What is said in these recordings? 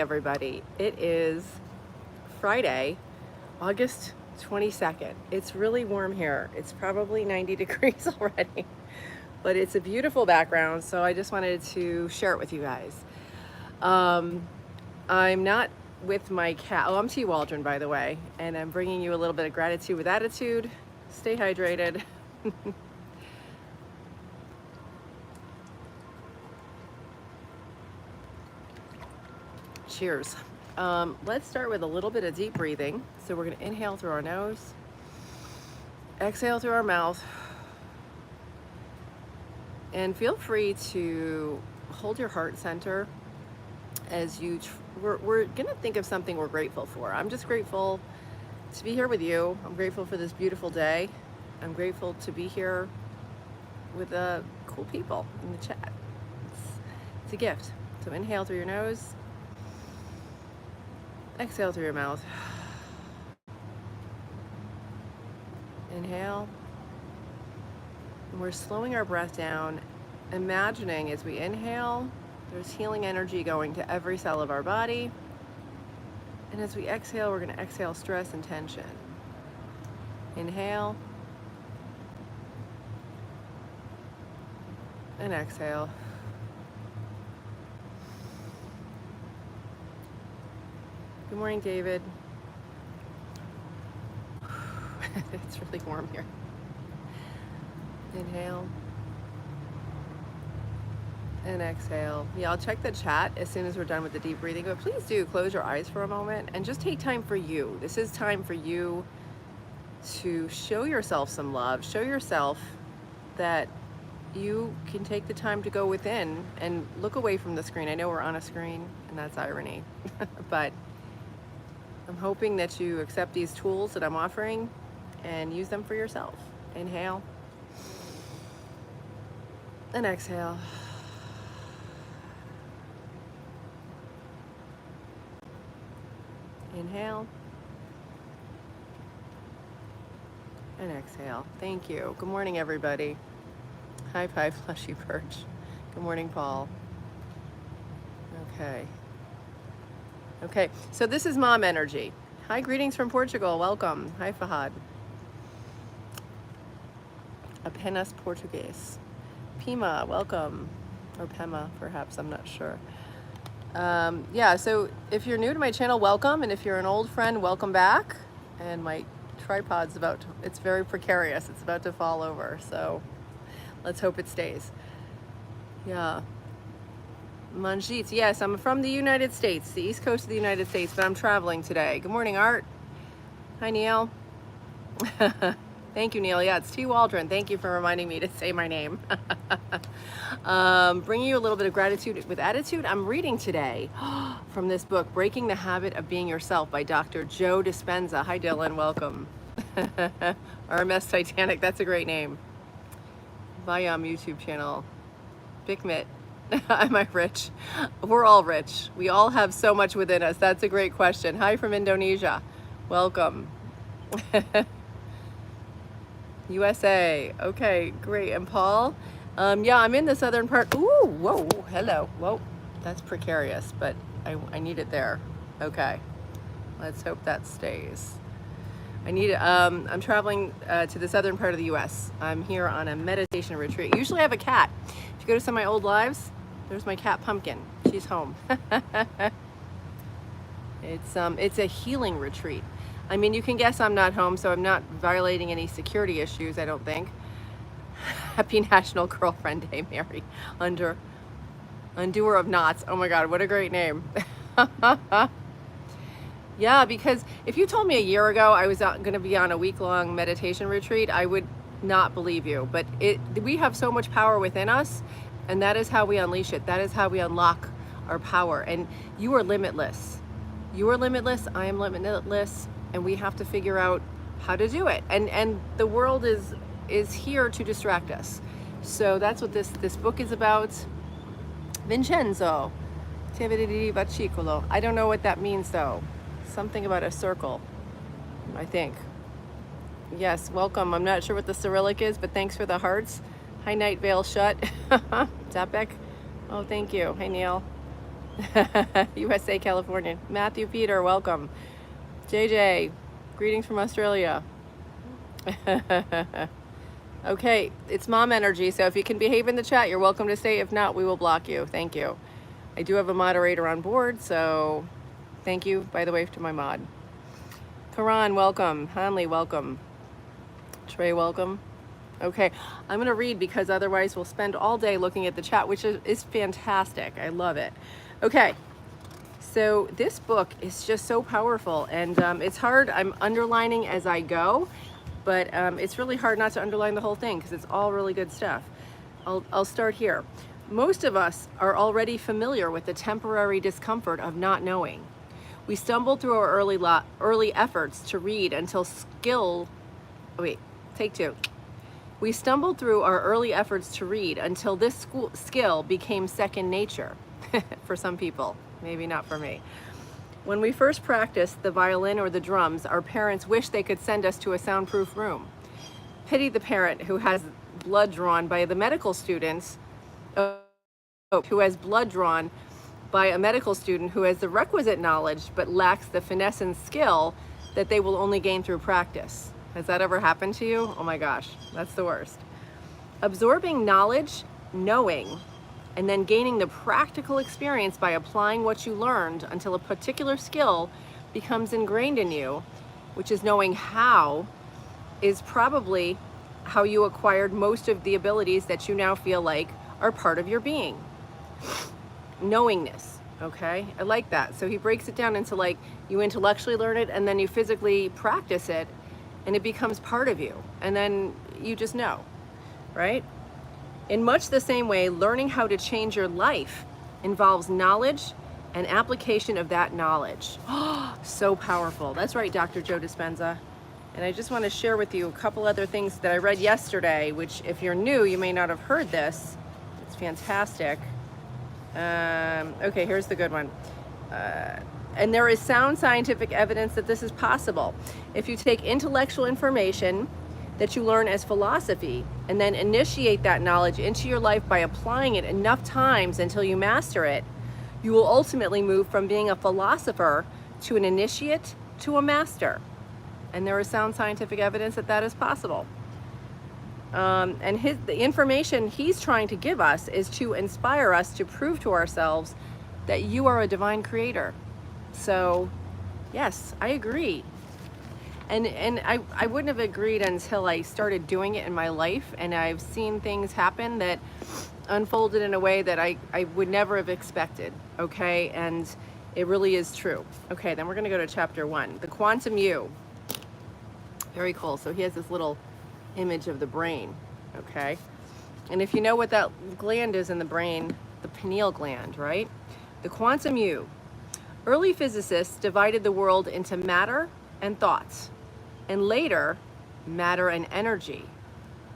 everybody. It is Friday, August 22nd. It's really warm here. It's probably 90 degrees already, but it's a beautiful background, so I just wanted to share it with you guys. I'm not with my cat. Oh, I'm T. Waldron, by the way, and I'm bringing you a little bit of gratitude with attitude. Stay hydrated. Cheers. Let's start with a little bit of deep breathing. So we're going to inhale through our nose, exhale through our mouth, and feel free to hold your heart center as you, we're going to think of something we're grateful for. I'm just grateful to be here with you. I'm grateful for this beautiful day. I'm grateful to be here with cool people in the chat. It's a gift. So inhale through your nose. Exhale through your mouth. Inhale. And we're slowing our breath down, imagining as we inhale, there's healing energy going to every cell of our body. And as we exhale, we're going to exhale stress and tension. Inhale. And exhale. Good morning, David. It's really warm here. Inhale. And exhale. Yeah, I'll check the chat as soon as we're done with the deep breathing, but please do close your eyes for a moment and just take time for you. This is time for you to show yourself some love, show yourself that you can take the time to go within and look away from the screen. I know we're on a screen, and that's irony, but I'm hoping that you accept these tools that I'm offering and use them for yourself. Inhale and exhale. Inhale and exhale. Thank you. Good morning, everybody. High five, Fleshy Perch. Good morning, Paul. Okay, so this is mom energy. Hi, greetings from Portugal. Welcome. Hi, Fahad. Apenas Portuguese. Pima, welcome. Or Pema, perhaps, I'm not sure. Yeah, so if you're new to my channel, welcome. And if you're an old friend, welcome back. And my tripod's it's very precarious. It's about to fall over, so let's hope it stays. Yeah. Manjit, yes, I'm from the United States, the East Coast of the United States, but I'm traveling today. Good morning, Art. Hi, Neil. Thank you, Neil. Yeah, it's T. Waldron. Thank you for reminding me to say my name. Bringing you a little bit of gratitude with attitude. I'm reading today from this book, Breaking the Habit of Being Yourself by Dr. Joe Dispenza. Hi, Dylan. Welcome. RMS Titanic. That's a great name. Vayam YouTube channel. Bikmit. Am I rich? We're all rich. We all have so much within us. That's a great question. Hi from Indonesia. Welcome. USA. Okay, great. And Paul? Yeah, I'm in the southern part. Ooh, whoa, hello. Whoa, that's precarious, but I need it there. Okay. Let's hope that stays. I need it. I'm traveling to the southern part of the US. I'm here on a meditation retreat. Usually I have a cat. If you go to some of my old lives, there's my cat Pumpkin. She's home. It's a healing retreat. I mean, you can guess I'm not home, so I'm not violating any security issues, I don't think. Happy National Girlfriend Day, Mary. Undoer of Knots. Oh my God, what a great name. Yeah, because if you told me a year ago I was going to be on a week-long meditation retreat, I would not believe you. But we have so much power within us, and that is how we unleash it. That is how we unlock our power. And you are limitless. You are limitless. I am limitless. And we have to figure out how to do it. And the world is here to distract us. So that's what this book is about. Vincenzo. I don't know what that means though. Something about a circle, I think. Yes, welcome. I'm not sure what the Cyrillic is, but thanks for the hearts. Hi, Night Veil Shut. Zapek. Oh, thank you. Hey, Neil. USA, California. Matthew Peter, welcome. JJ, greetings from Australia. Okay, it's mom energy, so if you can behave in the chat, you're welcome to stay. If not, we will block you. Thank you. I do have a moderator on board, so thank you, by the way, to my mod. Karan, welcome. Hanley, welcome. Trey, welcome. Okay, I'm going to read because otherwise we'll spend all day looking at the chat, which is fantastic. I love it. Okay, so this book is just so powerful, and it's hard. I'm underlining as I go, but it's really hard not to underline the whole thing because it's all really good stuff. I'll start here. Most of us are already familiar with the temporary discomfort of not knowing. We stumbled through our early efforts to read until We stumbled through our early efforts to read until this skill became second nature. For some people, maybe not for me. When we first practiced the violin or the drums, our parents wished they could send us to a soundproof room. Pity the parent who has blood drawn by the medical students, who has blood drawn by a medical student who has the requisite knowledge but lacks the finesse and skill that they will only gain through practice. Has that ever happened to you? Oh my gosh, that's the worst. Absorbing knowledge, knowing, and then gaining the practical experience by applying what you learned until a particular skill becomes ingrained in you, which is knowing how, is probably how you acquired most of the abilities that you now feel like are part of your being. Knowingness, okay? I like that. So he breaks it down into like, you intellectually learn it and then you physically practice it and it becomes part of you. And then you just know, right? In much the same way, learning how to change your life involves knowledge and application of that knowledge. So powerful. That's right, Dr. Joe Dispenza. And I just want to share with you a couple other things that I read yesterday, which if you're new, you may not have heard this. It's fantastic. Okay, here's the good one. And there is sound scientific evidence that this is possible. If you take intellectual information that you learn as philosophy and then initiate that knowledge into your life by applying it enough times until you master it, you will ultimately move from being a philosopher to an initiate to a master. And there is sound scientific evidence that that is possible. And the information he's trying to give us is to inspire us to prove to ourselves that you are a divine creator. So yes, I agree. And I wouldn't have agreed until I started doing it in my life, and I've seen things happen that unfolded in a way that I would never have expected, okay? And it really is true. Okay, then we're gonna go to chapter 1, the quantum you. Very cool. So he has this little image of the brain, okay? And if you know what that gland is in the brain, the pineal gland, right? The quantum you. Early physicists divided the world into matter and thoughts, and later, matter and energy,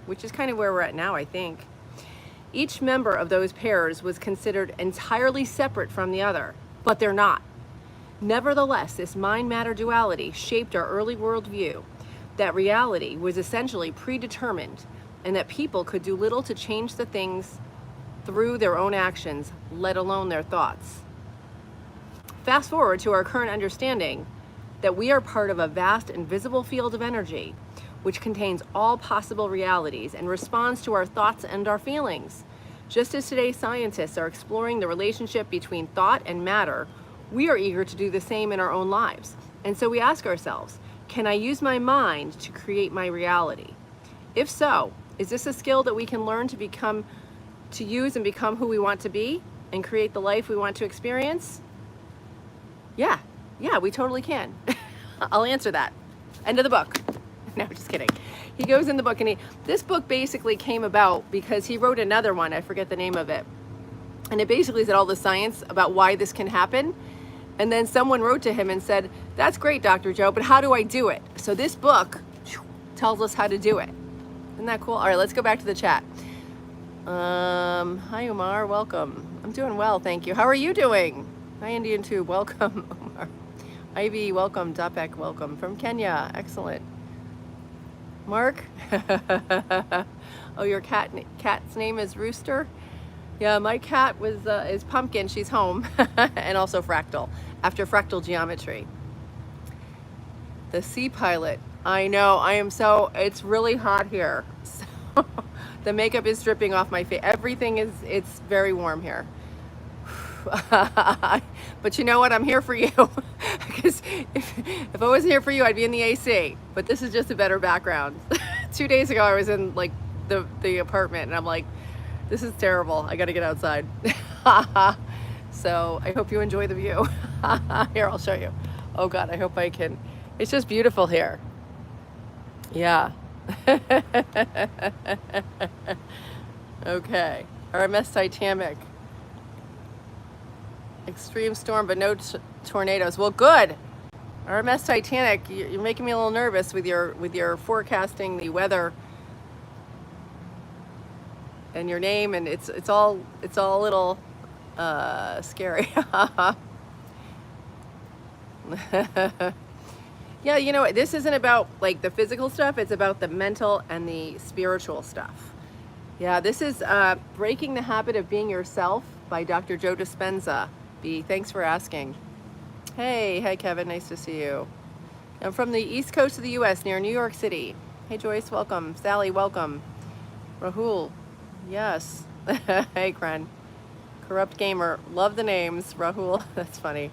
which is kind of where we're at now, I think. Each member of those pairs was considered entirely separate from the other, but they're not. Nevertheless, this mind-matter duality shaped our early worldview, that reality was essentially predetermined, and that people could do little to change the things through their own actions, let alone their thoughts. Fast forward to our current understanding that we are part of a vast invisible field of energy, which contains all possible realities and responds to our thoughts and our feelings. Just as today's scientists are exploring the relationship between thought and matter, we are eager to do the same in our own lives. And so we ask ourselves, can I use my mind to create my reality? If so, is this a skill that we can learn to use and become who we want to be and create the life we want to experience? Yeah, we totally can. I'll answer that. End of the book. No, just kidding. He goes in the book, and this book basically came about because he wrote another one, I forget the name of it. And it basically said all the science about why this can happen. And then someone wrote to him and said, that's great, Dr. Joe, but how do I do it? So this book tells us how to do it. Isn't that cool? All right, let's go back to the chat. Hi, Umar, welcome. I'm doing well, thank you. How are you doing? Hi, Indian Tube, welcome, Umar. Ivy, welcome. Dapek, welcome. From Kenya, excellent. Mark, oh, your cat's name is Rooster? Yeah, my cat was is Pumpkin. She's home, and also Fractal after fractal geometry. The Sea Pilot. I know. I am so. It's really hot here. So the makeup is dripping off my face. Everything is. It's very warm here. But you know what? I'm here for you. Because if I wasn't here for you, I'd be in the AC. But this is just a better background. 2 days ago, I was in like the apartment, and I'm like, this is terrible. I got to get outside. So I hope you enjoy the view. Here, I'll show you. Oh God, I hope I can. It's just beautiful here. Yeah. Okay. RMS Titanic. Extreme storm, but no tornadoes. Well, good. RMS Titanic, you're making me a little nervous with your forecasting the weather and your name, and it's all a little scary. Yeah, you know, this isn't about like the physical stuff, it's about the mental and the spiritual stuff. Yeah, this is Breaking the Habit of Being Yourself by Dr. Joe Dispenza. B, thanks for asking. Hey Kevin, nice to see you. I'm from the East Coast of the US near New York City. Hey Joyce, welcome. Sally, welcome. Rahul, yes. Hey Kren. Corrupt Gamer, love the names. Rahul, that's funny.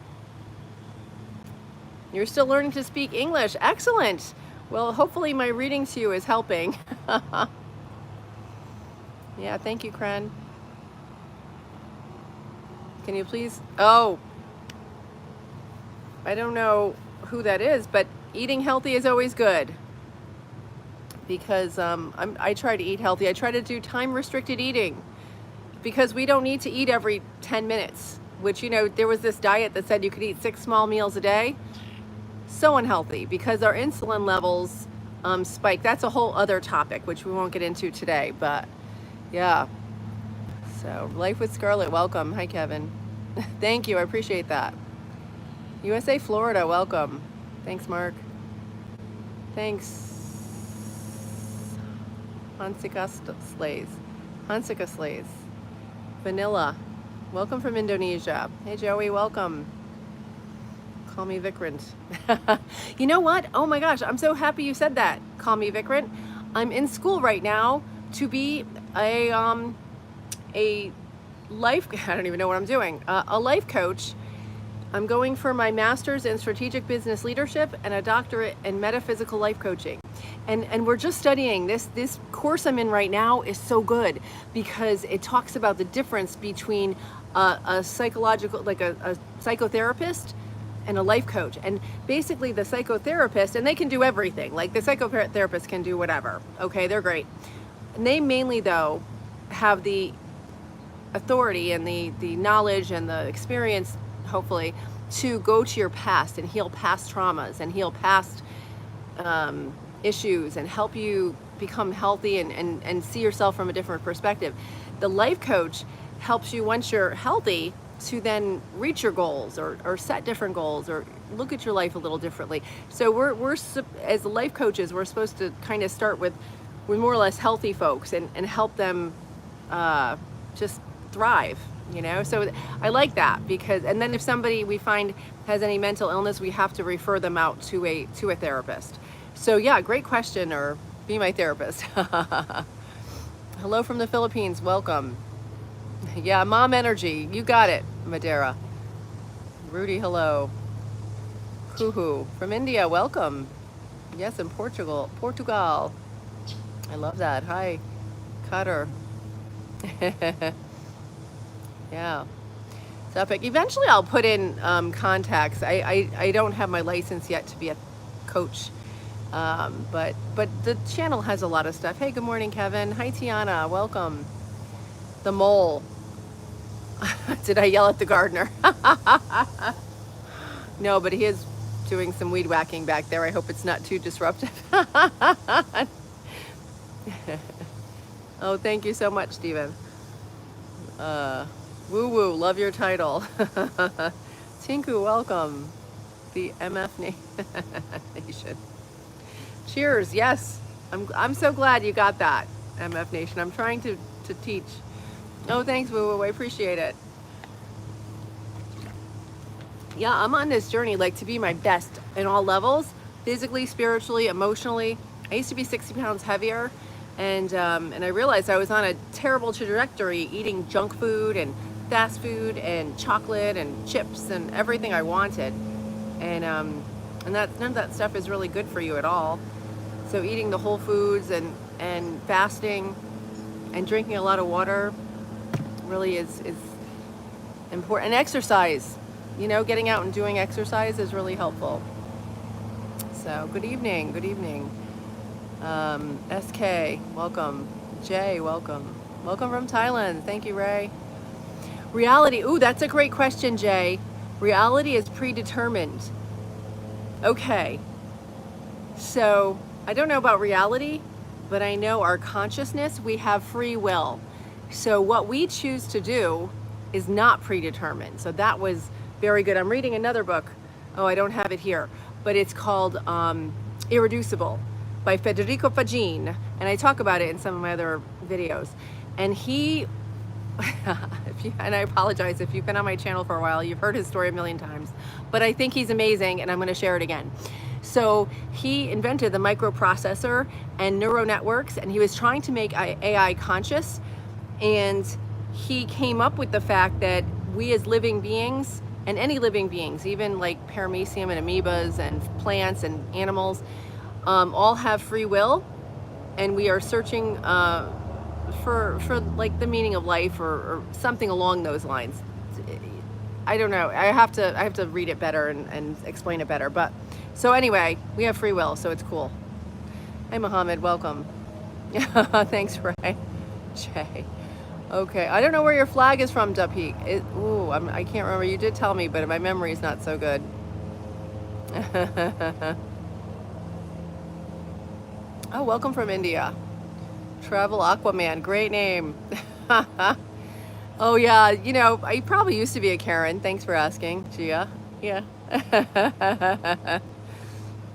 You're still learning to speak English. Excellent. Well, hopefully my reading to you is helping. Yeah, thank you, Kren. Can you please? Oh, I don't know who that is, but eating healthy is always good. Because I try to eat healthy. I try to do time-restricted eating. Because we don't need to eat every 10 minutes. Which, you know, there was this diet that said you could eat 6 small meals a day. So unhealthy because our insulin levels spike. That's a whole other topic, which we won't get into today, but yeah. So Life with Scarlett, welcome. Hi, Kevin. Thank you, I appreciate that. USA, Florida, welcome. Thanks, Mark. Thanks. Hansika Slays. Vanilla, welcome from Indonesia. Hey, Joey, welcome. Call me Vikrant. You know what? Oh my gosh, I'm so happy you said that. Call me Vikrant. I'm in school right now to be a life, I don't even know what I'm doing, a life coach. I'm going for my master's in strategic business leadership and a doctorate in metaphysical life coaching. And we're just studying this course I'm in right now is so good because it talks about the difference between a psychological, like a psychotherapist and a life coach. And basically the psychotherapist, and they can do everything, like the psychotherapist can do whatever, okay, they're great. And they mainly though have the authority and the knowledge and the experience, hopefully, to go to your past and heal past traumas and heal past issues and help you become healthy and see yourself from a different perspective. The life coach helps you, once you're healthy, to then reach your goals or set different goals or look at your life a little differently. So we're as life coaches, we're supposed to kind of start with more or less healthy folks and help them just thrive, you know? So I like that because, and then if somebody we find has any mental illness, we have to refer them out to a therapist. So yeah, great question, or be my therapist. Hello from the Philippines, welcome. Yeah, mom energy, you got it, Madeira. Rudy, hello. Kuhu from India, welcome. Yes, in Portugal. I love that. Hi, Cutter. Yeah. It's epic. Eventually I'll put in contacts. I don't have my license yet to be a coach. But the channel has a lot of stuff. Hey, good morning, Kevin. Hi, Tiana, welcome. The mole. Did I yell at the gardener? No, but he is doing some weed whacking back there. I hope it's not too disruptive. Oh, thank you so much, Stephen. Woo woo, love your title. Tinku, welcome. The MF Nation. Cheers, yes. I'm so glad you got that, MF Nation. I'm trying to teach Oh, thanks, Woo Woo. I appreciate it. Yeah, I'm on this journey, like, to be my best in all levels, physically, spiritually, emotionally. I used to be 60 pounds heavier, and I realized I was on a terrible trajectory, eating junk food and fast food and chocolate and chips and everything I wanted, and that none of that stuff is really good for you at all. So eating the whole foods and fasting and drinking a lot of water really is important. And exercise, you know, getting out and doing exercise is really helpful. So good evening, good evening. SK, welcome. Jay, welcome. Welcome from Thailand. Thank you, Ray. Reality, ooh, that's a great question, Jay. Reality is predetermined. Okay, so I don't know about reality, but I know our consciousness, we have free will. So what we choose to do is not predetermined. So that was very good. I'm reading another book. Oh, I don't have it here, but it's called Irreducible by Federico Fagin, and I talk about it in some of my other videos. And he, and I apologize if you've been on my channel for a while, you've heard his story a million times, but I think he's amazing, and I'm going to share it again. So he invented the microprocessor and neural networks, and he was trying to make AI conscious, and he came up with the fact that we as living beings, and any living beings, even like paramecium and amoebas and plants and animals, all have free will, and we are searching for like the meaning of life or something along those lines. I don't know. I have to read it better and explain it better. But so anyway, we have free will, so it's cool. Hey, Mohammed, welcome. Thanks, Ray. Jay. Okay, I don't know where your flag is from, Duppeak. I can't remember. You did tell me, but my memory is not so good. Oh, welcome from India. Travel Aquaman, great name. Oh yeah, you know, I probably used to be a Karen. Thanks for asking, Gia. Yeah.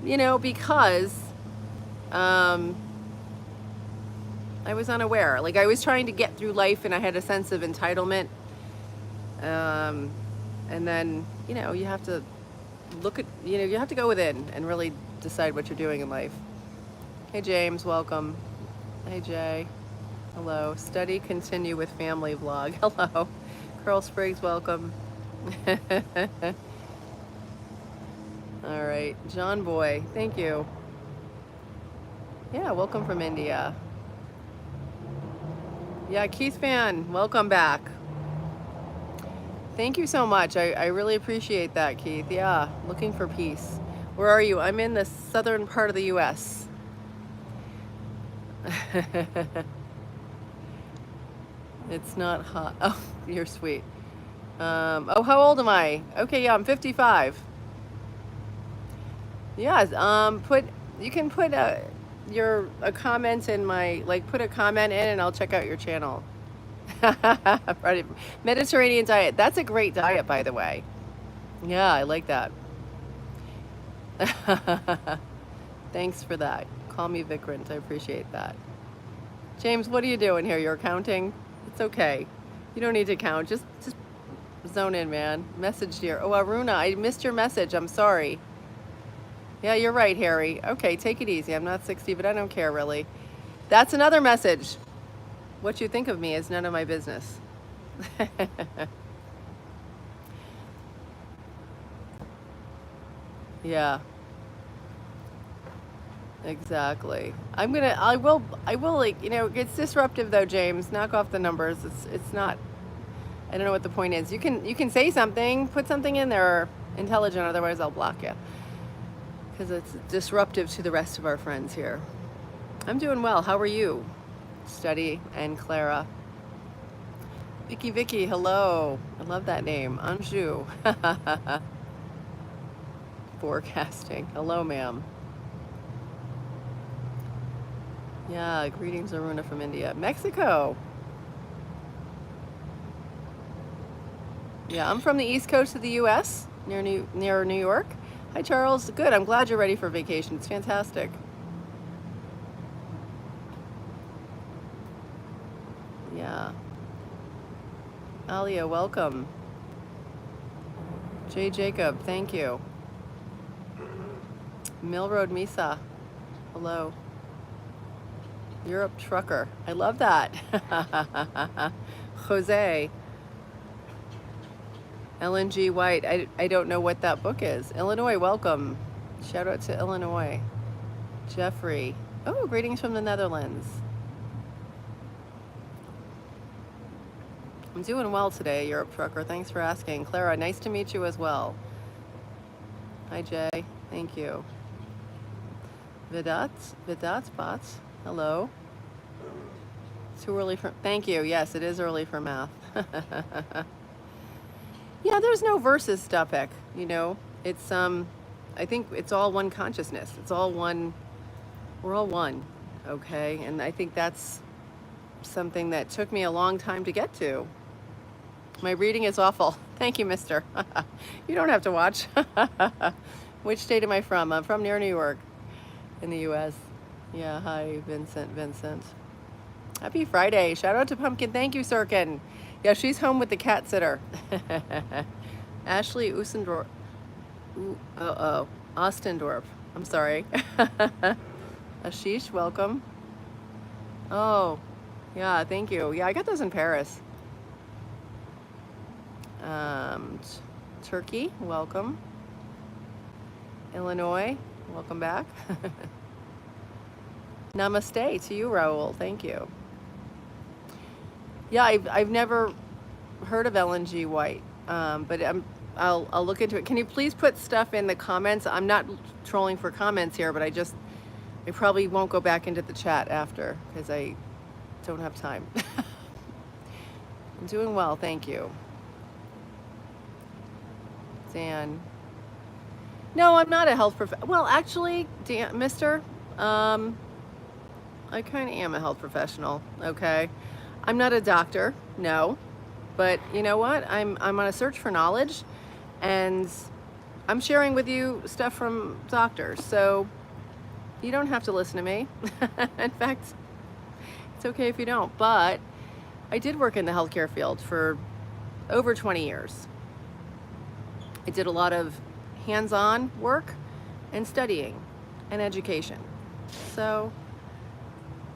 You know, because I was unaware. Like, I was trying to get through life and I had a sense of entitlement. And then, you know, you have to look at, you know, you have to go within and really decide what you're doing in life. Hey, James, welcome. Hey, Jay. Hello. Study, continue with family vlog. Hello. Curl Spriggs, welcome. All right. John Boy, thank you. Yeah, welcome from India. Yeah, Keith Fan, welcome back. Thank you so much. I really appreciate that, Keith. Yeah, looking for peace. Where are you? I'm in the southern part of the U.S. It's not hot. Oh, you're sweet. Oh, how old am I? Okay, yeah, I'm 55. Yeah, you can put a comment in my, like, put a comment in and I'll check out your channel. Mediterranean diet. That's a great diet, by the way. Yeah, I like that. Thanks for that. Call me Vikrant. I appreciate that. James, what are you doing here? You're counting? It's okay. You don't need to count. Just zone in, man. Message here. Oh, Aruna, I missed your message. I'm sorry. Yeah, you're right, Harry. Okay, take it easy. I'm not 60, but I don't care, really. That's another message. What you think of me is none of my business. Yeah. Exactly. I will, like, you know, it's disruptive though, James. Knock off the numbers. It's not, I don't know what the point is. You can say something, put something in there intelligent, otherwise I'll block you. Because it's disruptive to the rest of our friends here. I'm doing well. How are you? Study and Clara. Vicky, hello. I love that name. Anju. Forecasting. Hello, ma'am. Yeah, greetings, Aruna from India. Mexico. Yeah, I'm from the East Coast of the U.S., near New York. Hi, Charles. Good. I'm glad you're ready for vacation. It's fantastic. Yeah. Alia, welcome. J. Jacob, thank you. Mill Road Misa, hello. Europe Trucker, I love that. Jose. Ellen G. White, I don't know what that book is. Illinois, welcome. Shout out to Illinois. Jeffrey, oh, greetings from the Netherlands. I'm doing well today, Europe Trucker. Thanks for asking. Clara, nice to meet you as well. Hi, Jay. Thank you. Vidat Bots. Hello. Too early for, thank you. Yes, it is early for math. Yeah, there's no versus topic, you know. It's, I think it's all one consciousness. It's all one, we're all one, okay? And I think that's something that took me a long time to get to. My reading is awful. Thank you, mister. You don't have to watch. Which state am I from? I'm from near New York in the US. Yeah, hi, Vincent. Happy Friday. Shout out to Pumpkin. Thank you, Sirkin. Yeah, she's home with the cat sitter. Ashley Usendorf. Ostendorf. I'm sorry. Ashish, welcome. Oh, yeah, thank you. Yeah, I got those in Paris. Turkey, welcome. Illinois, welcome back. Namaste to you, Raul. Thank you. Yeah, I've never heard of Ellen G. White, but I'll look into it. Can you please put stuff in the comments? I'm not trolling for comments here, but I probably won't go back into the chat after because I don't have time. I'm doing well, thank you. Dan. No, I'm not a health professional. Well, actually, Dan, mister, I kind of am a health professional, okay? I'm not a doctor, no. But you know what? I'm on a search for knowledge, and I'm sharing with you stuff from doctors, so you don't have to listen to me. In fact, it's okay if you don't, but I did work in the healthcare field for over 20 years. I did a lot of hands-on work and studying and education. So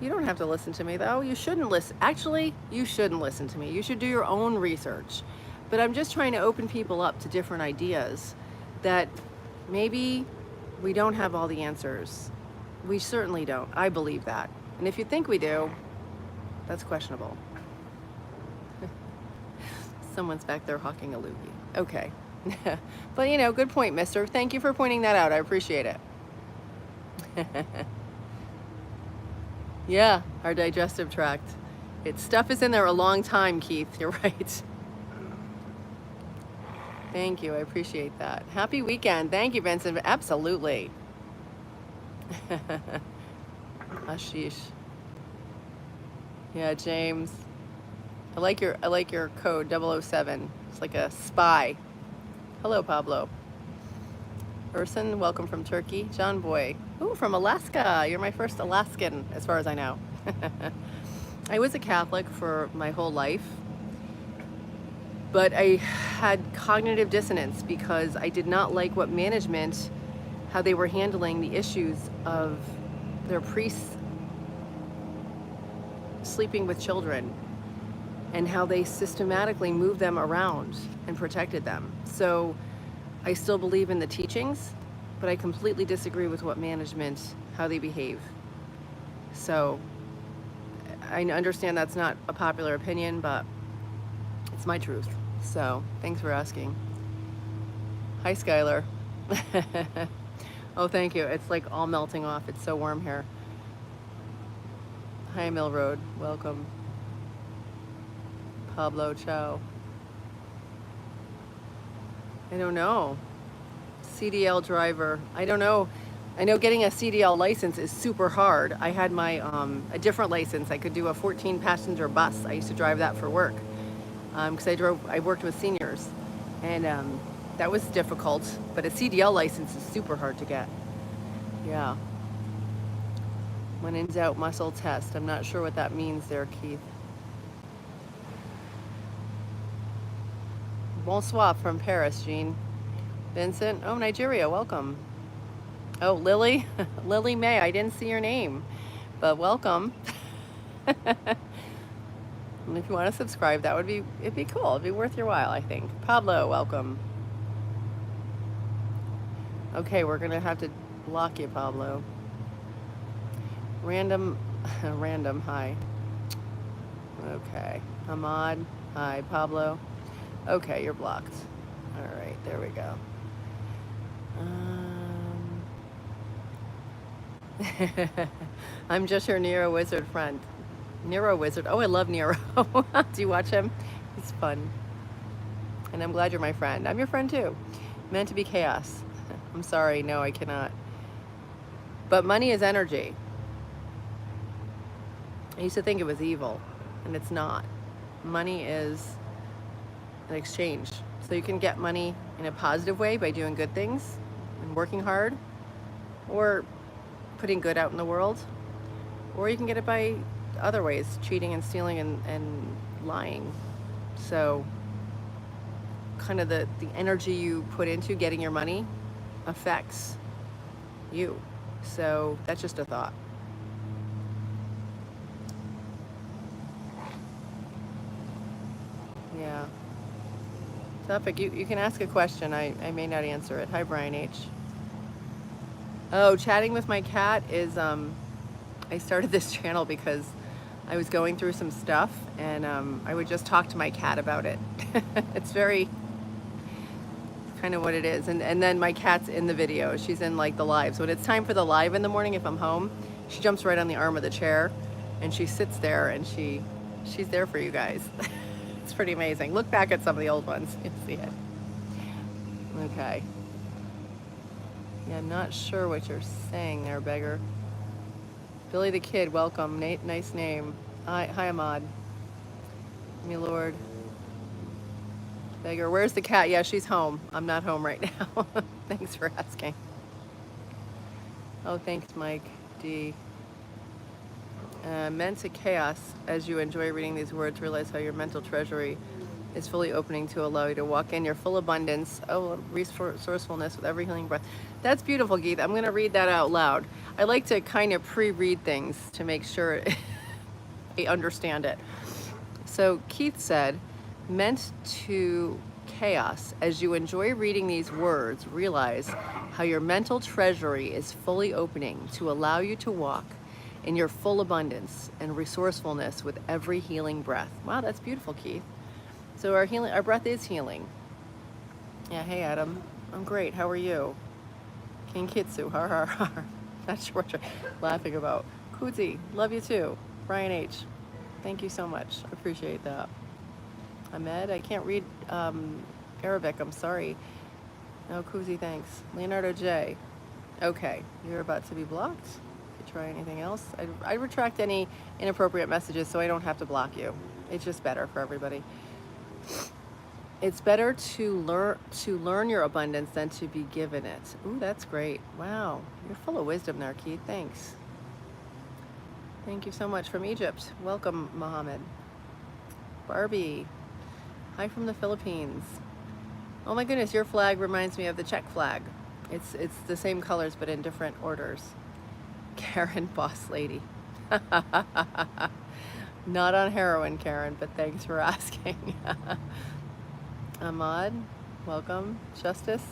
you don't have to listen to me, though. You shouldn't listen. Actually, you shouldn't listen to me. You should do your own research. But I'm just trying to open people up to different ideas that maybe we don't have all the answers. We certainly don't. I believe that. And if you think we do, that's questionable. Someone's back there hawking a loogie. Okay. But you know, good point, mister. Thank you for pointing that out. I appreciate it. Yeah, our digestive tract. Stuff is in there a long time, Keith. You're right. Thank you. I appreciate that. Happy weekend. Thank you, Vincent. Absolutely. Ashish. Yeah, James. I like your code 007. It's like a spy. Hello, Pablo. Urson, welcome from Turkey. John Boy. Ooh, from Alaska. You're my first Alaskan, as far as I know. I was a Catholic for my whole life, but I had cognitive dissonance because I did not like what management, how they were handling the issues of their priests sleeping with children and how they systematically moved them around and protected them. So I still believe in the teachings, but I completely disagree with what management, how they behave. So I understand that's not a popular opinion, but it's my truth. So thanks for asking. Hi, Skylar. Oh, thank you. It's like all melting off. It's so warm here. Hi, Mill Road. Welcome. Pablo, ciao. I don't know. CDL driver. I don't know. I know getting a CDL license is super hard. I had my a different license. I could do a 14-passenger bus. I used to drive that for work because I worked with seniors, and that was difficult. But a CDL license is super hard to get. Yeah. When in doubt, muscle test. I'm not sure what that means there, Keith. Bonsoir from Paris, Jean. Vincent, oh, Nigeria, welcome. Oh, Lily, Lily May, I didn't see your name, but welcome. And if you want to subscribe, it'd be cool. It'd be worth your while, I think. Pablo, welcome. Okay, we're gonna have to block you, Pablo. Random, random, hi. Okay, Ahmad, hi, Pablo. Okay, you're blocked. All right, there we go. I'm just your Nero Wizard friend. Nero Wizard. Oh, I love Nero. Do you watch him? He's fun. And I'm glad you're my friend. I'm your friend too. Meant to be chaos. I'm sorry. No, I cannot. But money is energy. I used to think it was evil, and it's not. Money is an exchange. So you can get money in a positive way by doing good things and working hard, or putting good out in the world, or you can get it by other ways, cheating and stealing and lying. So kind of the energy you put into getting your money affects you. So that's just a thought. Yeah. Topic, you can ask a question. I may not answer it. Hi, Brian H. Oh, chatting with my cat is, I started this channel because I was going through some stuff, and I would just talk to my cat about it. It's kind of what it is. And then my cat's in the video. She's in like the lives. When it's time for the live in the morning, if I'm home, she jumps right on the arm of the chair, and she sits there, and she's there for you guys. It's pretty amazing. Look back at some of the old ones. You'll see it. Okay. Yeah, I'm not sure what you're saying there, beggar. Billy the Kid, welcome. Nate, nice name. Hi, Ahmad. Me lord. Beggar, where's the cat? Yeah, she's home. I'm not home right now. Thanks for asking. Oh, thanks, Mike D. Meant to chaos. As you enjoy reading these words, realize how your mental treasury is fully opening to allow you to walk in your full abundance. Oh, resourcefulness with every healing breath. That's beautiful, Geeth. I'm going to read that out loud. I like to kind of pre-read things to make sure I understand it. So Keith said, meant to chaos. As you enjoy reading these words, realize how your mental treasury is fully opening to allow you to walk in your full abundance and resourcefulness with every healing breath. Wow, that's beautiful, Keith. So our breath is healing. Yeah, hey Adam. I'm great. How are you? King Kitsu, har har har. Not sure what you're laughing about. Kuzi, love you too. Brian H. Thank you so much. Appreciate that. Ahmed, I can't read Arabic, I'm sorry. No, Kuzi, thanks. Leonardo J. Okay, you're about to be blocked. Try anything else. I retract any inappropriate messages so I don't have to block you. It's just better for everybody. It's better to learn your abundance than to be given it. Ooh, that's great. Wow, you're full of wisdom there, Keith. Thanks. Thank you so much from Egypt. Welcome, Mohammed. Barbie, hi from the Philippines. Oh my goodness, your flag reminds me of the Czech flag. It's the same colors but in different orders. Karen, boss lady. Not on heroin, Karen, but thanks for asking. Ahmad, welcome. Justice,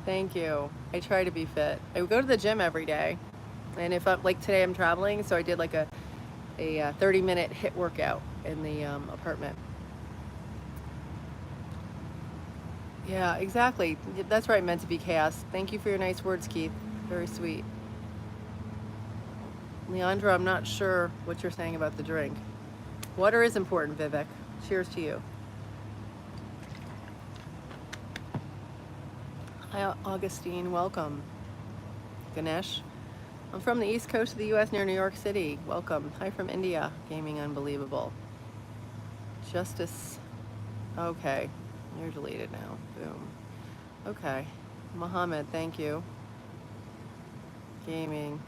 thank you. I try to be fit. I go to the gym every day, and if I'm like today I'm traveling, so I did like a 30-minute HIIT workout in the apartment. Yeah, exactly. That's right, meant to be chaos. Thank you for your nice words, Keith. Very sweet. Leandra, I'm not sure what you're saying about the drink. Water is important, Vivek. Cheers to you. Hi, Augustine. Welcome. Ganesh. I'm from the east coast of the U.S. near New York City. Welcome. Hi from India. Gaming unbelievable. Justice. Okay. You're deleted now. Boom. Okay. Mohammed, thank you. Gaming.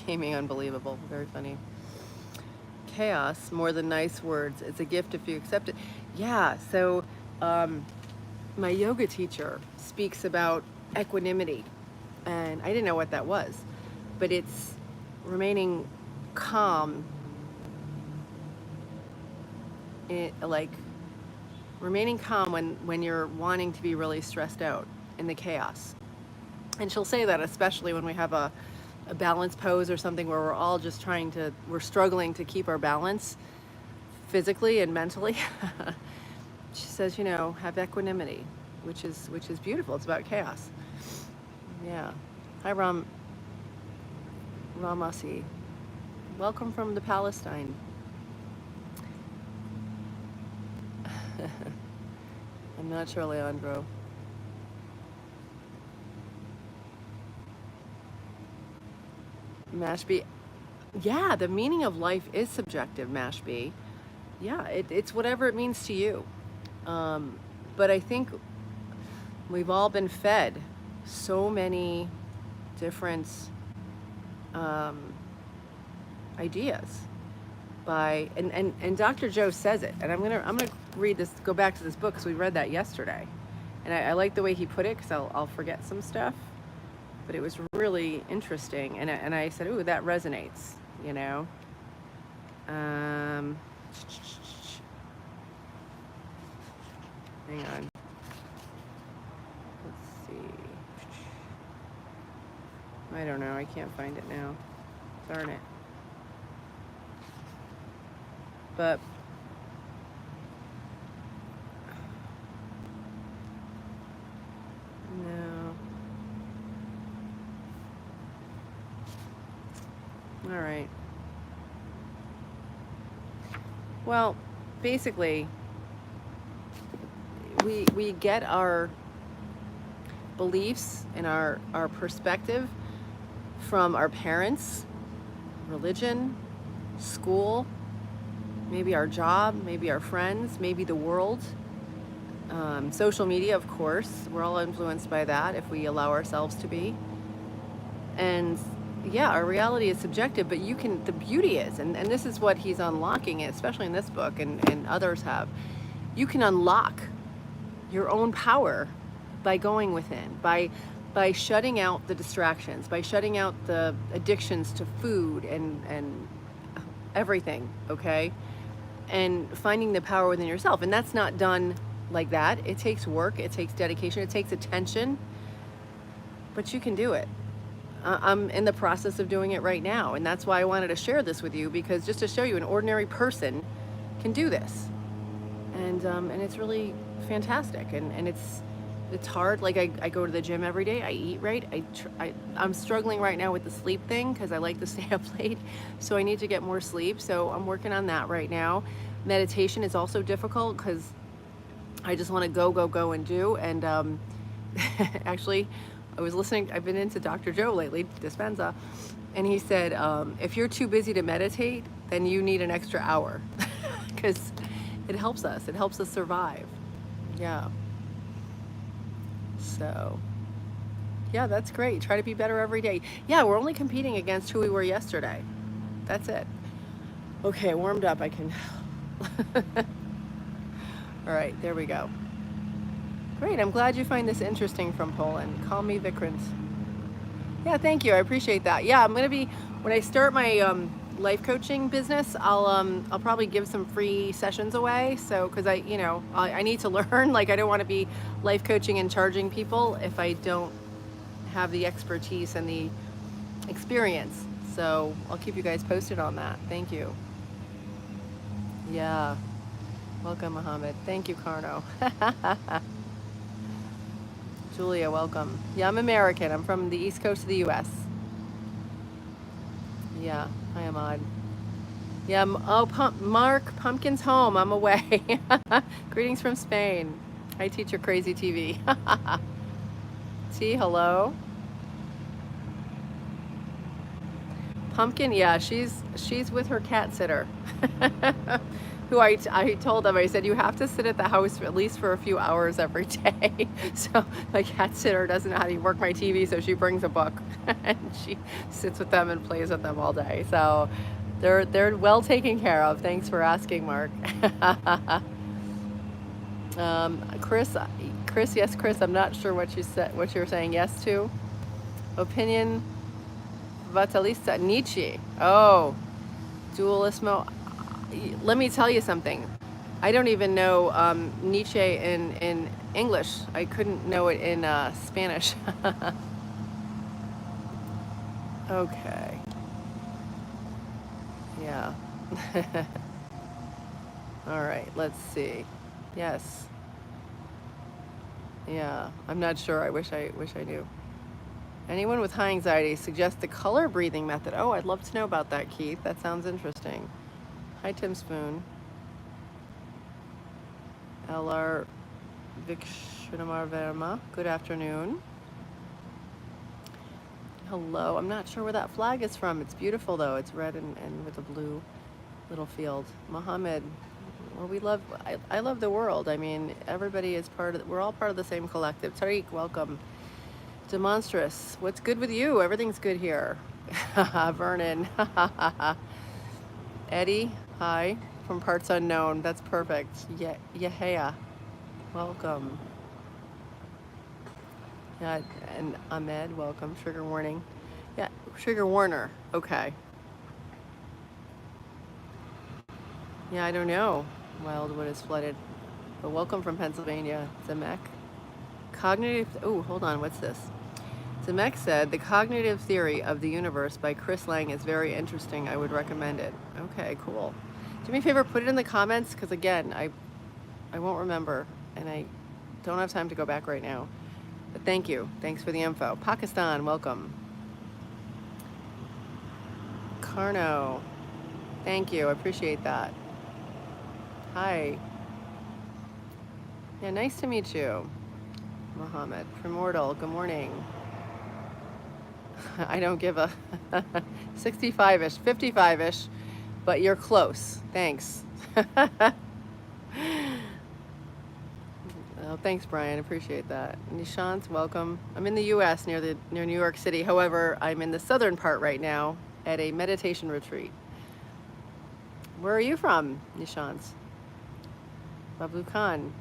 Gaming unbelievable. Very funny. Chaos, more than nice words. It's a gift if you accept it. Yeah, so my yoga teacher speaks about equanimity, and I didn't know what that was, but it's remaining calm, like remaining calm when you're wanting to be really stressed out in the chaos. And she'll say that especially when we have a balance pose or something where we're all just we're struggling to keep our balance physically and mentally. She says, have equanimity, which is beautiful. It's about chaos. Yeah. Hi, Ramasi. Welcome from the Palestine. I'm not sure, Leandro. Mashby. Yeah, the meaning of life is subjective, Mashby. Yeah, it's whatever it means to you. But I think we've all been fed so many different ideas and Dr. Joe says it, and I'm gonna read this, go back to this book because we read that yesterday, and I like the way he put it because I'll forget some stuff, but it was really interesting, and I said, ooh, that resonates, hang on, let's see, I don't know, I can't find it now, darn it. But no. All right. Well, basically, we get our beliefs and our perspective from our parents, religion, school, maybe our job, maybe our friends, maybe the world, social media, of course. We're all influenced by that if we allow ourselves to be. And yeah, our reality is subjective, but the beauty is, and this is what he's unlocking, especially in this book and others have, you can unlock your own power by going within, by shutting out the distractions, by shutting out the addictions to food and everything, okay? And finding the power within yourself. And that's not done like that. It takes work, it takes dedication, it takes attention, but you can do it. I'm in the process of doing it right now, and that's why I wanted to share this with you, because just to show you an ordinary person can do this, and it's really fantastic, and it's hard. Like I go to the gym every day, I eat right, I'm struggling right now with the sleep thing because I like to stay up late, so I need to get more sleep, so I'm working on that right now. Meditation is also difficult because I just want to go and do, and actually I've been into Dr. Joe lately, Dispenza, and he said, if you're too busy to meditate, then you need an extra hour because it helps us survive. Yeah. So, yeah, that's great. Try to be better every day. Yeah, we're only competing against who we were yesterday. That's it. Okay, warmed up, I can. All right, there we go. Great, I'm glad you find this interesting from Poland. Call me Vikrant. Yeah, thank you, I appreciate that. Yeah, I'm gonna be, when I start my life coaching business, I'll probably give some free sessions away. So, because I need to learn, like I don't wanna be life coaching and charging people if I don't have the expertise and the experience. So I'll keep you guys posted on that. Thank you. Yeah, welcome Mohammed. Thank you, Carno. Julia, welcome. Yeah, I'm American. I'm from the East Coast of the U.S. Yeah, hi, Ahmad. Yeah, Mark, Pumpkin's home. I'm away. Greetings from Spain. I teach your crazy TV. T, hello. Pumpkin, yeah, she's with her cat sitter. Who I told them, I said, you have to sit at the house at least for a few hours every day. So my cat sitter doesn't know how to work my TV, so she brings a book and she sits with them and plays with them all day. So they're well taken care of. Thanks for asking, Mark. Chris, yes, Chris, I'm not sure what you said, what you're saying yes to. Opinion Fatalista, Nietzsche. Oh, dualismo. Let me tell you something. I don't even know Nietzsche in English. I couldn't know it in Spanish. Okay. Yeah. All right, let's see. Yes. Yeah, I'm not sure. I wish I knew. Anyone with high anxiety suggest the color breathing method. Oh, I'd love to know about that, Keith. That sounds interesting. Hi, Tim Spoon. LR Vikshinamar Verma. Good afternoon. Hello. I'm not sure where that flag is from. It's beautiful though. It's red and with a blue little field. Mohammed. Well, I love the world. I mean, everybody is we're all part of the same collective. Tariq, welcome. Demonstrous. What's good with you? Everything's good here. Vernon. Eddie, hi. From parts unknown. That's perfect. Yehea. Welcome. Yeah, and Ahmed, welcome. Trigger warning. Yeah, trigger warner. Okay. Yeah, I don't know. Wildwood is flooded. But welcome from Pennsylvania, Zemek. Cognitive, oh, hold on, what's this? Zemek said, the cognitive theory of the universe by Chris Lang is very interesting. I would recommend it. Okay, cool. Do me a favor, put it in the comments, because again, I won't remember, and I don't have time to go back right now. But thank you. Thanks for the info. Pakistan, welcome. Carno, thank you. I appreciate that. Hi. Yeah, nice to meet you. Mohammed, Primordial, good morning. I don't give a 65-ish, 55-ish, but you're close. Thanks. Oh, thanks, Brian. Appreciate that. Nishant, welcome. I'm in the U.S. near New York City. However, I'm in the southern part right now at a meditation retreat. Where are you from, Nishant? Babu Khan.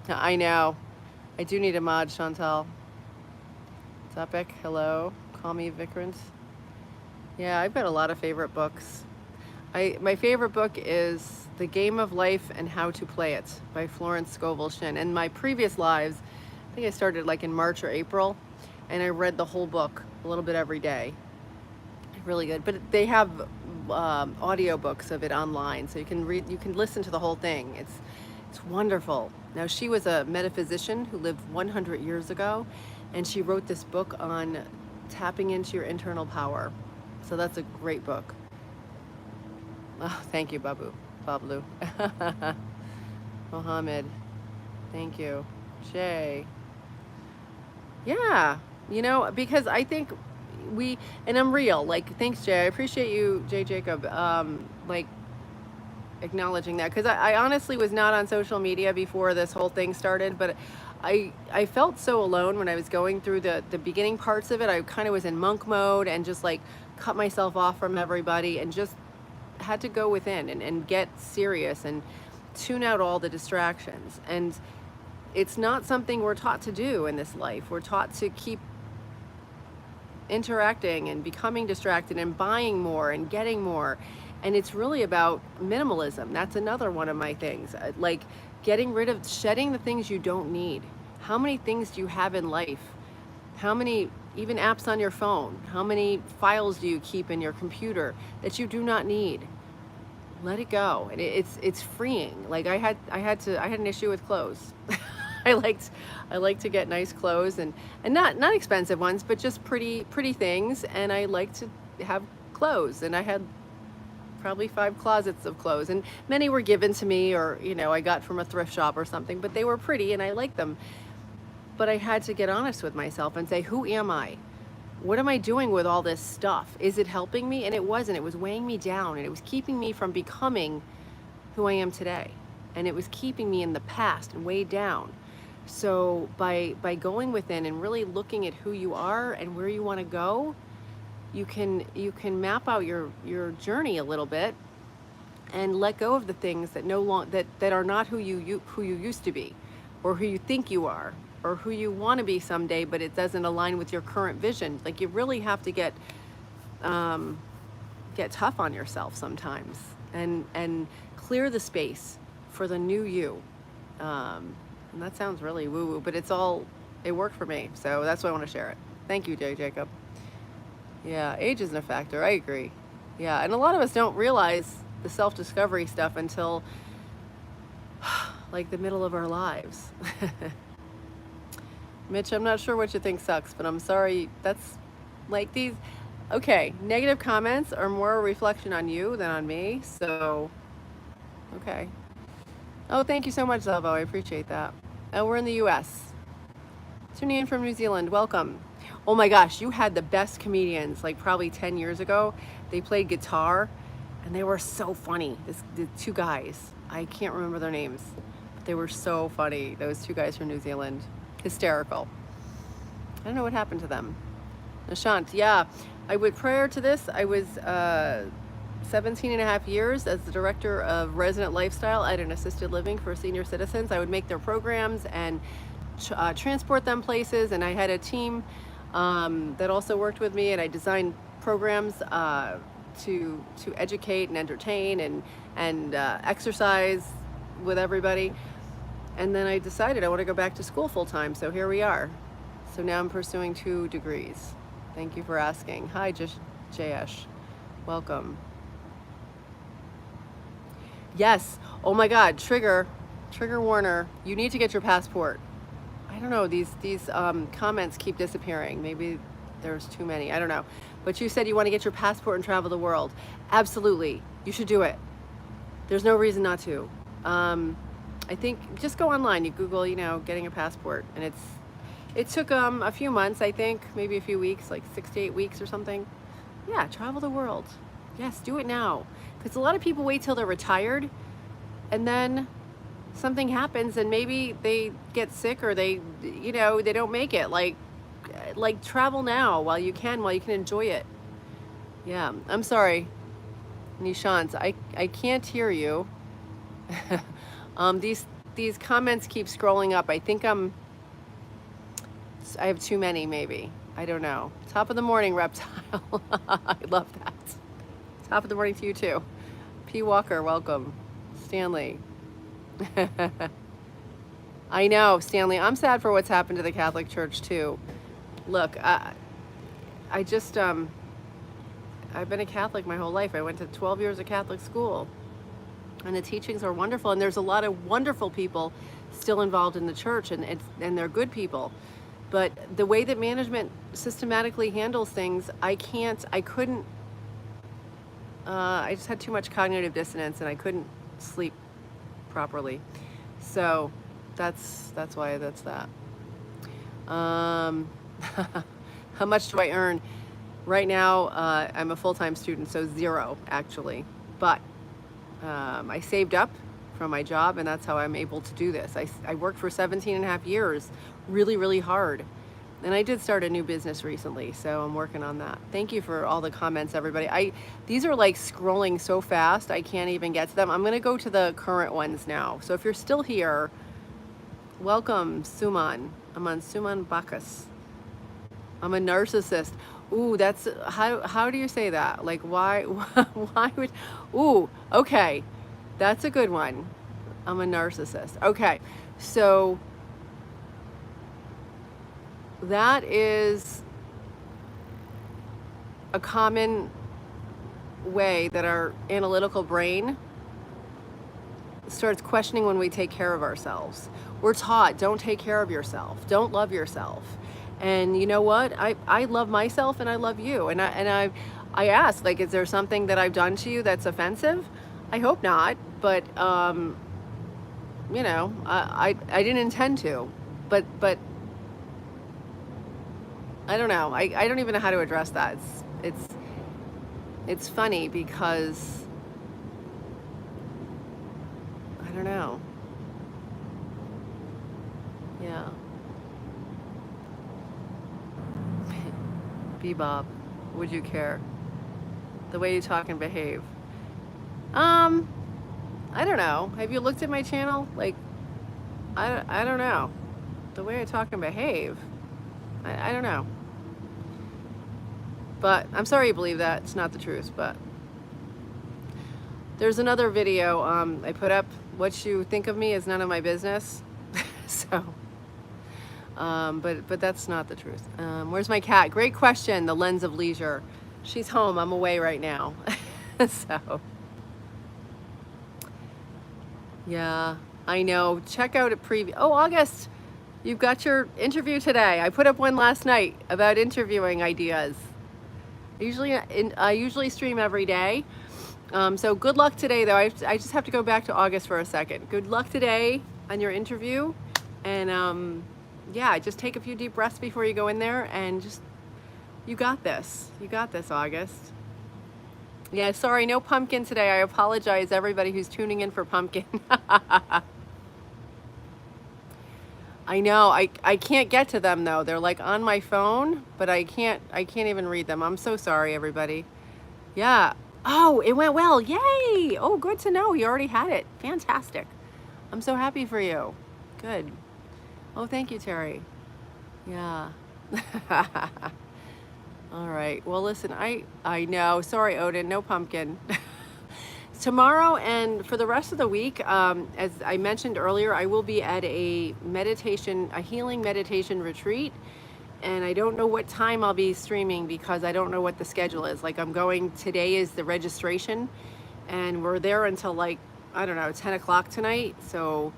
I know. I do need a mod, Chantal. Topic, hello. Call me Vikrant. Yeah, I've got a lot of favorite books. My favorite book is The Game of Life and How to Play It by Florence Scovel Shinn. In my previous lives, I think I started like in March or April, and I read the whole book a little bit every day. Really good. But they have audiobooks of it online, so you can listen to the whole thing. It's wonderful. Now, she was a metaphysician who lived 100 years ago, and she wrote this book on tapping into your internal power. So that's a great book. Oh, thank you, Bablu. Mohammed, thank you. Jay. Yeah, because I think and I'm real. Like, thanks, Jay. I appreciate you, Jay Jacob, like, acknowledging that. Because I honestly was not on social media before this whole thing started, but I felt so alone when I was going through the beginning parts of it. I kind of was in monk mode and just, like, cut myself off from everybody and just had to go within and get serious and tune out all the distractions. And it's not something we're taught to do in this life. We're taught to keep interacting and becoming distracted and buying more and getting more. And it's really about minimalism. That's another one of my things. Like shedding the things you don't need. How many things do you have in life? How many even apps on your phone? How many files do you keep in your computer that you do not need? Let it go. And it's freeing. Like I had an issue with clothes. I like to get nice clothes and not expensive ones, but just pretty things. And I like to have clothes, and I had probably 5 closets of clothes, and many were given to me or I got from a thrift shop or something, but they were pretty and I liked them. But I had to get honest with myself and say, who am I? What am I doing with all this stuff? Is it helping me? And it wasn't. It was weighing me down, and it was keeping me from becoming who I am today. And it was keeping me in the past and weighed down. So by going within and really looking at who you are and where you want to go, you can map out your journey a little bit and let go of the things that that are not who you used to be. or who you think you are, or who you want to be someday, but it doesn't align with your current vision. Like, you really have to get tough on yourself sometimes, and clear the space for the new you. And that sounds really woo-woo, but it worked for me, so that's why I want to share it. Thank you, Jacob. Yeah, age isn't a factor. I agree. Yeah, and a lot of us don't realize the self-discovery stuff until like the middle of our lives. Mitch, I'm not sure what you think sucks, but I'm sorry. That's like these. Okay, negative comments are more a reflection on you than on me. So, okay. Oh, thank you so much, Zelvo. I appreciate that. Oh, we're in the U.S. Tuning in from New Zealand. Welcome. Oh my gosh, you had the best comedians like probably 10 years ago. They played guitar and they were so funny. The two guys. I can't remember their names, but they were so funny. Those two guys from New Zealand. Hysterical. I don't know what happened to them. Nishant, yeah. Prior to this, I was 17 and a half years as the director of resident lifestyle at an assisted living for senior citizens. I would make their programs and transport them places, and I had a team that also worked with me, and I designed programs to educate and entertain and exercise with everybody. And then I decided I want to go back to school full time, so here we are. So now I'm pursuing 2 degrees. Thank you for asking. Hi, Jayesh. Welcome. Yes. Oh my God. Trigger Warner. You need to get your passport. I don't know. These comments keep disappearing. Maybe there's too many. I don't know. But you said you want to get your passport and travel the world. Absolutely. You should do it. There's no reason not to. I think just go online. You Google, getting a passport, and it took a few months, I think, maybe a few weeks, like 6 to 8 weeks or something. Yeah, travel the world. Yes, do it now. Because a lot of people wait till they're retired, and then something happens, and maybe they get sick or they don't make it. Like travel now while you can enjoy it. Yeah, I'm sorry, Nishant. I can't hear you. These comments keep scrolling up. I think I have too many, maybe. I don't know. Top of the morning, Reptile. I love that. Top of the morning to you too. P. Walker, welcome. Stanley. I know, Stanley. I'm sad for what's happened to the Catholic Church too. Look, I just I've been a Catholic my whole life. I went to 12 years of Catholic school, and the teachings are wonderful. And there's a lot of wonderful people still involved in the church, and they're good people. But the way that management systematically handles things, I just had too much cognitive dissonance, and I couldn't sleep properly. So that's why that's that. How much do I earn? Right now, I'm a full-time student, so 0 actually. But I saved up from my job, and that's how I'm able to do this. I worked for 17 and a half years, really, really hard. And I did start a new business recently, so I'm working on that. Thank you for all the comments, everybody. These are like scrolling so fast, I can't even get to them. I'm gonna go to the current ones now. So if you're still here, welcome, Suman. I'm on Suman Bacchus. I'm a narcissist. Ooh, that's, how do you say that? Like, why would, ooh, okay. That's a good one. I'm a narcissist. Okay, so that is a common way that our analytical brain starts questioning when we take care of ourselves. We're taught, don't take care of yourself, don't love yourself. And you know what? I love myself and I love you. And I ask, like, is there something that I've done to you that's offensive? I hope not, but I didn't intend to, but I don't know. I don't even know how to address that. It's funny because I don't know. Yeah. Bebop, would you care? The way you talk and behave. I don't know. Have you looked at my channel? Like, I don't know. The way I talk and behave, I don't know. But I'm sorry you believe that. It's not the truth, but there's another video I put up. What you think of me is none of my business. So, but that's not the truth. Where's my cat? Great question. The lens of leisure. She's home. I'm away right now. So, yeah, I know. Check out a preview. Oh, August, you've got your interview today. I put up one last night about interviewing ideas. I usually stream every day. So good luck today, though. I just have to go back to August for a second. Good luck today on your interview. And yeah, just take a few deep breaths before you go in there and just, you got this. You got this, August. Yeah, sorry, no pumpkin today. I apologize, everybody who's tuning in for pumpkin. I know, I can't get to them though. They're like on my phone, but I can't even read them. I'm so sorry, everybody. Yeah. Oh, it went well. Yay. Oh, good to know. You already had it. Fantastic. I'm so happy for you. Good. Oh, thank you, Terry. Yeah. All right. Well, listen, I know. Sorry, Odin, no pumpkin. Tomorrow and for the rest of the week, as I mentioned earlier, I will be at a healing meditation retreat. And I don't know what time I'll be streaming because I don't know what the schedule is. Like today is the registration and we're there until like, I don't know, 10 o'clock tonight. So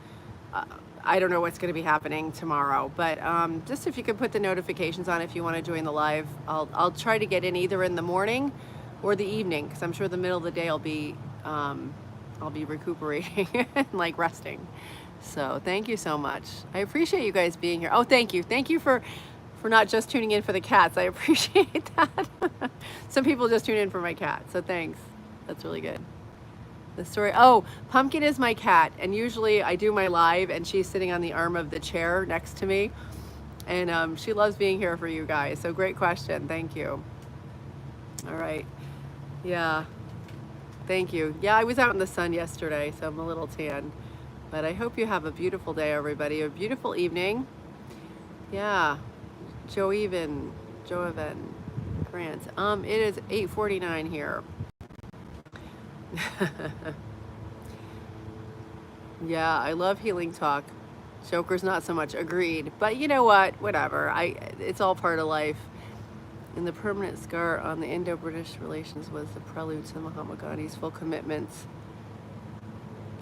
I don't know what's going to be happening tomorrow, but just if you could put the notifications on if you want to join the live, I'll try to get in either in the morning or the evening because I'm sure the middle of the day I'll be recuperating and like resting. So thank you so much. I appreciate you guys being here. Oh, thank you. Thank you for not just tuning in for the cats. I appreciate that. Some people just tune in for my cat, so thanks. That's really good. The story, oh, Pumpkin is my cat, and usually I do my live and she's sitting on the arm of the chair next to me, and she loves being here for you guys, so great question, thank you. All right, yeah, thank you. Yeah, I was out in the sun yesterday, so I'm a little tan, but I hope you have a beautiful day, everybody, a beautiful evening. Yeah. Joeven Grant. It is 8:49 here. Yeah, I love healing talk. Joker's not so much. Agreed. But you know what? Whatever. It's all part of life. And the permanent scar on the Indo-British relations was the prelude to Mahatma Gandhi's full commitment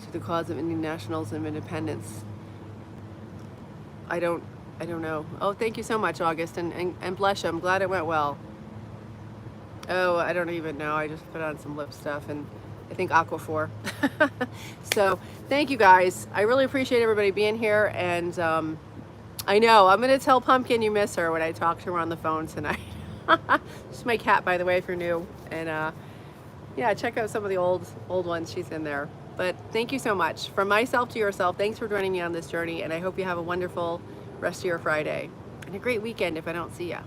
to the cause of Indian nationalism and independence. I don't know. Oh, thank you so much, August, and bless you. I'm glad it went well. Oh, I don't even know. I just put on some lip stuff and I think Aquaphor. So thank you guys. I really appreciate everybody being here. And I know I'm going to tell Pumpkin you miss her when I talk to her on the phone tonight. She's my cat, by the way, if you're new. And yeah, check out some of the old ones. She's in there. But thank you so much. From myself to yourself, thanks for joining me on this journey. And I hope you have a wonderful rest of your Friday and a great weekend if I don't see ya.